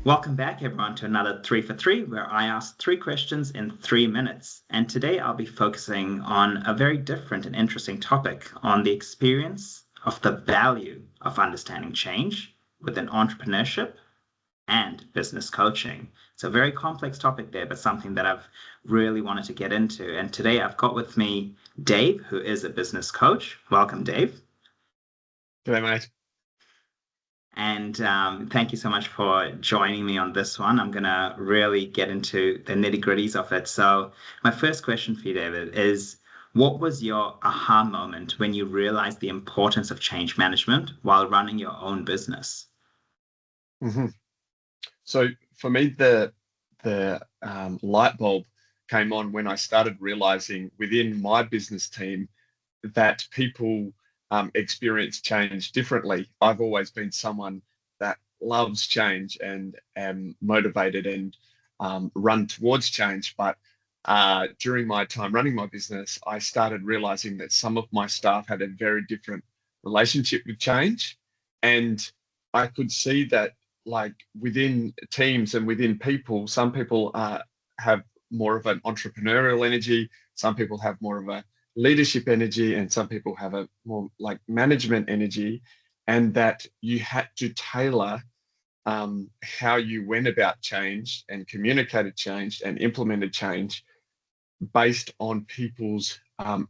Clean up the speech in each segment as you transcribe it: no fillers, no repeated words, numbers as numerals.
Welcome back, everyone, to another 3 for 3, where I ask 3 questions in 3 minutes. And today I'll be focusing on a very different and interesting topic on the experience of the value of understanding change within entrepreneurship and business coaching. It's a very complex topic there, but something that I've really wanted to get into. And today I've got with me Dave, who is a business coach. Welcome, Dave. G'day, mate. And thank you so much for joining me on this one. I'm going to really get into the nitty-gritties of it. So, my first question for you, David, is what was your aha moment when you realized the importance of change management while running your own business? hmm So for me, the light bulb came on when I started realizing within my business team that people experience change differently. I've always been someone that loves change and am motivated and run towards change. But during my time running my business, I started realizing that some of my staff had a very different relationship with change. And I could see that, like within teams and within people, some people have more of an entrepreneurial energy, some people have more of a leadership energy, and some people have a more like management energy, and that you had to tailor how you went about change and communicated change and implemented change based on people's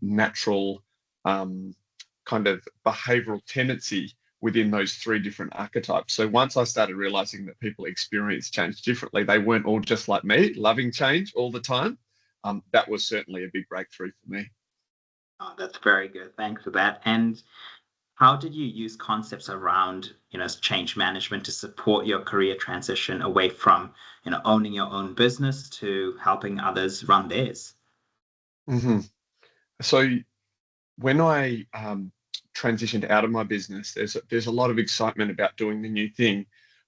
natural kind of behavioral tendency within those three different archetypes. So once I started realizing that people experience change differently, they weren't all just like me, loving change all the time. That was certainly a big breakthrough for me. Oh, that's very good. Thanks for that. And how did you use concepts around, change management to support your career transition away from, owning your own business to helping others run theirs? hmm So when I transitioned out of my business, there's a lot of excitement about doing the new thing,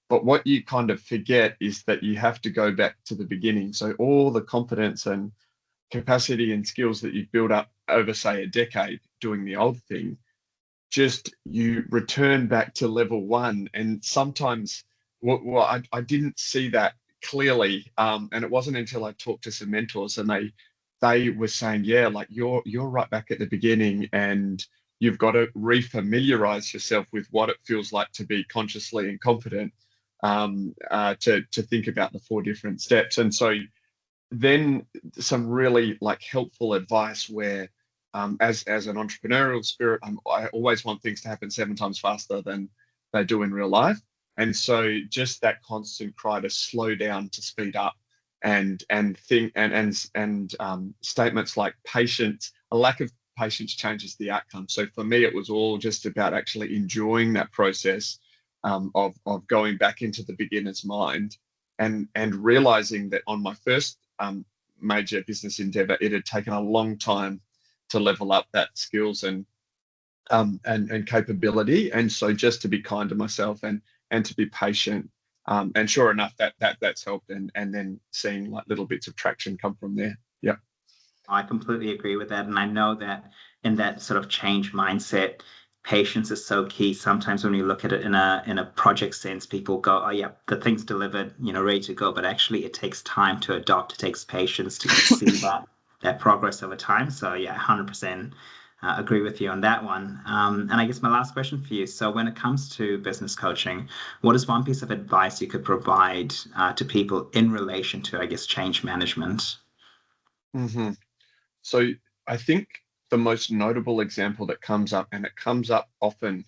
but what you kind of forget is that you have to go back to the beginning. So all the competence and capacity and skills that you've built up over, say, a decade doing the old thing, just you return back to level one. And sometimes, I didn't see that clearly, and it wasn't until I talked to some mentors and they were saying, yeah, like you're right back at the beginning, and you've got to refamiliarize yourself with what it feels like to be consciously incompetent, to think about the four different steps. And so then some really like helpful advice where as an entrepreneurial spirit, I always want things to happen 7 times faster than they do in real life. And so just that constant cry to slow down, to speed up, and think and statements like patience, a lack of patience changes the outcome. So for me, it was all just about actually enjoying that process, of going back into the beginner's mind, and realizing that on my first major business endeavor, it had taken a long time to level up that skills and capability. And so just to be kind to myself and to be patient. And sure enough, that's helped, and then seeing like little bits of traction come from there. Yeah. I completely agree with that. And I know that in that sort of change mindset, patience is so key. Sometimes when you look at it in a project sense, people go, oh yeah, the thing's delivered, ready to go. But actually it takes time to adopt. It takes patience to see that progress over time. So yeah, 100% agree with you on that one. And I guess my last question for you. So when it comes to business coaching, what is one piece of advice you could provide to people in relation to, I guess, change management? hmm So I think the most notable example that comes up, and it comes up often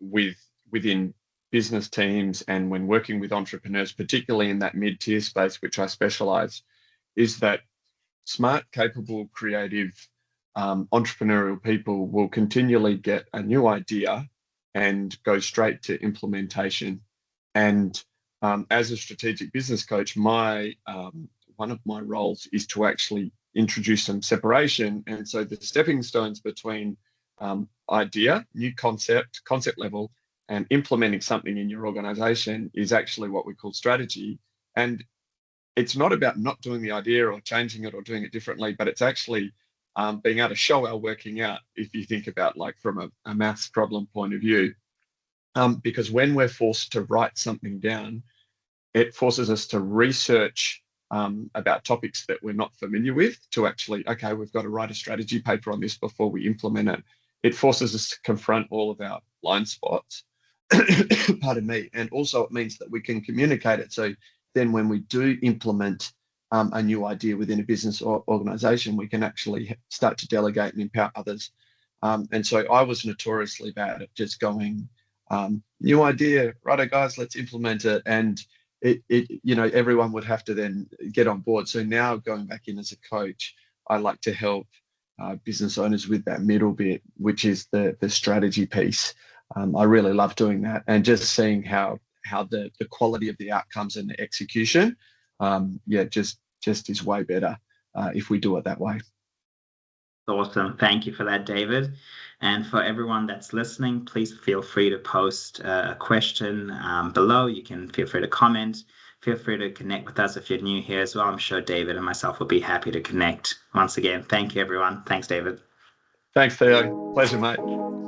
within business teams and when working with entrepreneurs, particularly in that mid-tier space, which I specialize, is that smart, capable, creative, entrepreneurial people will continually get a new idea and go straight to implementation. And as a strategic business coach, my one of my roles is to actually introduce some separation. And so the stepping stones between idea, new concept level, and implementing something in your organization is actually what we call strategy. And it's not about not doing the idea or changing it or doing it differently, but it's actually being able to show our working out, if you think about like from a maths problem point of view. Because when we're forced to write something down, it forces us to research about topics that we're not familiar with, to actually, okay, we've got to write a strategy paper on this before we implement it. It forces us to confront all of our blind spots. Pardon me. And also it means that we can communicate it. So then when we do implement a new idea within a business or organization, we can actually start to delegate and empower others. And so I was notoriously bad at just going, new idea, righto guys, let's implement it. And everyone would have to then get on board. So now going back in as a coach, I like to help business owners with that middle bit, which is the strategy piece. I really love doing that, and just seeing how the quality of the outcomes and the execution, just is way better if we do it that way. Awesome. Thank you for that, David. And for everyone that's listening, please feel free to post a question below. You can feel free to comment. Feel free to connect with us if you're new here as well. I'm sure David and myself will be happy to connect. Once again, thank you, everyone. Thanks, David. Thanks, Theo. Pleasure, mate.